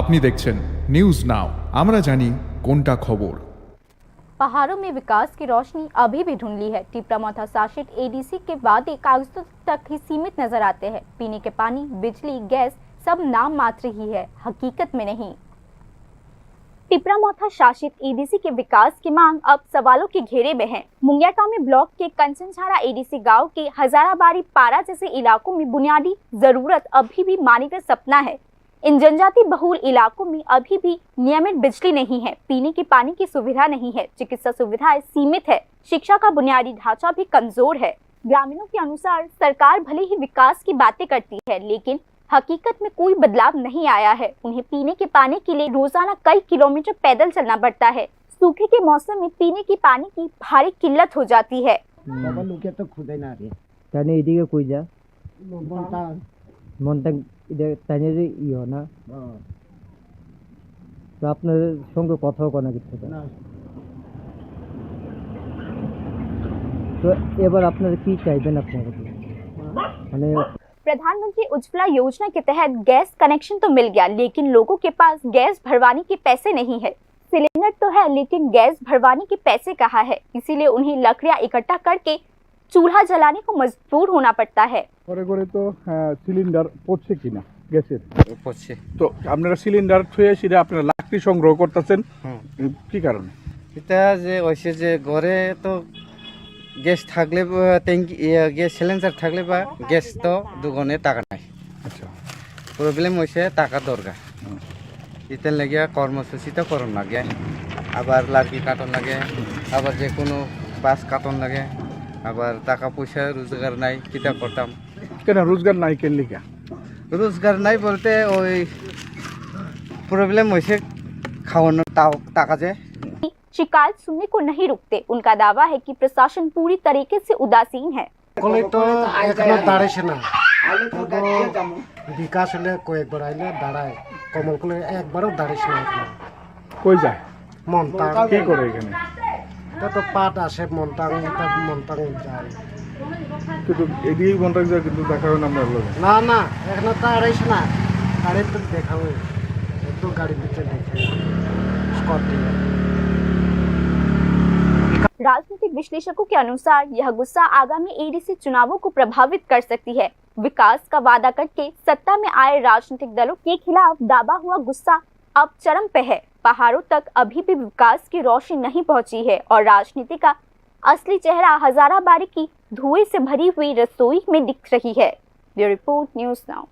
আপনি দেখছেন news now, আমরা জানি কোনটা খবর। पहाड़ों में विकास की रोशनी अभी भी धुंधली है। टिपरामाथा शासित एडीसी के वादे कागजों तक ही सीमित नजर आते हैं। पीने के पानी, बिजली, गैस सब नाम मात्र ही है, हकीकत में नहीं। टिपरामाथा शासित एडीसी के विकास की मांग अब सवालों के घेरे में है। मुंगियाटामी ब्लॉक के कंचनझाड़ा एडीसी गांव के हजाराबाड़ी पारा जैसे इलाकों में बुनियादी जरूरत अभी भी मानी का सपना है। इन जनजाति बहुल इलाकों में अभी भी नियमित बिजली नहीं है, पीने के पानी की सुविधा नहीं है, चिकित्सा सुविधाएं सीमित है, शिक्षा का बुनियादी ढांचा भी कमजोर है। ग्रामीणों के अनुसार सरकार भले ही विकास की बातें करती है, लेकिन हकीकत में कोई बदलाव नहीं आया है। उन्हें पीने के पानी के लिए रोजाना कई किलोमीटर पैदल चलना पड़ता है। सूखे के मौसम में पीने के पानी की भारी किल्लत हो जाती है। তো আপনাদের সঙ্গে কথাও কনা কিছু না, তো এবার আপনারা কি চাইবেন? আপনারা মানে प्रधानमंत्री उज्ज्वला योजना के तहत गैस कनेक्शन तो मिल गया, लेकिन लोगों के पास गैस भरवाने के पैसे नहीं है। सिलेंडर तो है, लेकिन गैस भरवाने के पैसे कहाँ है? इसीलिए उन्हें लकड़ियां इकट्ठा करके चूल्हा जलाने को मजबूर होना पड़ता है। করে করে তো সিলিন্ডার পড়ছে কিনা গ্যাসের পড়ছে। তো আপনারা সিলিন্ডার থুয়ে সেটা আপনারা লাকড়ি সংগ্রহ করতেছেন কি কারণে? এটা যে হয়েছে যে ঘরে তো গ্যাস থাকলে ট্যাঙ্কি গ্যাস সিলিন্ডার থাকলে বা গ্যাস তো দুগুণে টাকা নাই। আচ্ছা, প্রবলেম হয়েছে টাকা দরকার। এটার লাগিয়া কর্মসূচি তো করণ লাগে, আবার লার্কি কাটন লাগে, আবার যে কোনো বাস কাটন লাগে, আবার টাকা পয়সা রোজগার নাই, কিতা করতাম। কেন রোজগার নাই? কেন লিখা রোজগার নাই বলতে ওই প্রবলেম হয়েছে খাওয়ানোর টাকা যে। शिकायत सुनने को नहीं रुकते। उनका दावा है कि प्रशासन पूरी तरीके से उदासीन है। বিকাশ হলে কয়েকবার আইলে দাঁড়ায়, কমল করে একবারও দাঁড়িয়েছে না। কই যায়? মন্তাং কি করে এখানে? তো পাট আসে, মন্তাং যায়। কিন্তু এদিকেই কন্ট্রাক্ট যায়, কিন্তু দেখা হয় না আপনার লোক। না না, এখানে দাঁড়াইছে না, গাড়ি তো দেখাও, একটু গাড়ির ভিতরে দেখে স্কটিয়া। राजनीतिक विश्लेषकों के अनुसार यह गुस्सा आगामी एडीसी चुनावों को प्रभावित कर सकती है। विकास का वादा करके सत्ता में आए राजनीतिक दलों के खिलाफ दाबा हुआ गुस्सा अब चरम पे है। पहाड़ों तक अभी भी विकास की रोशनी नहीं पहुंची है और राजनीति का असली चेहरा हजाराबाड़ी की धुएं से भरी हुई रसोई में दिख रही है। Bureau report, news now.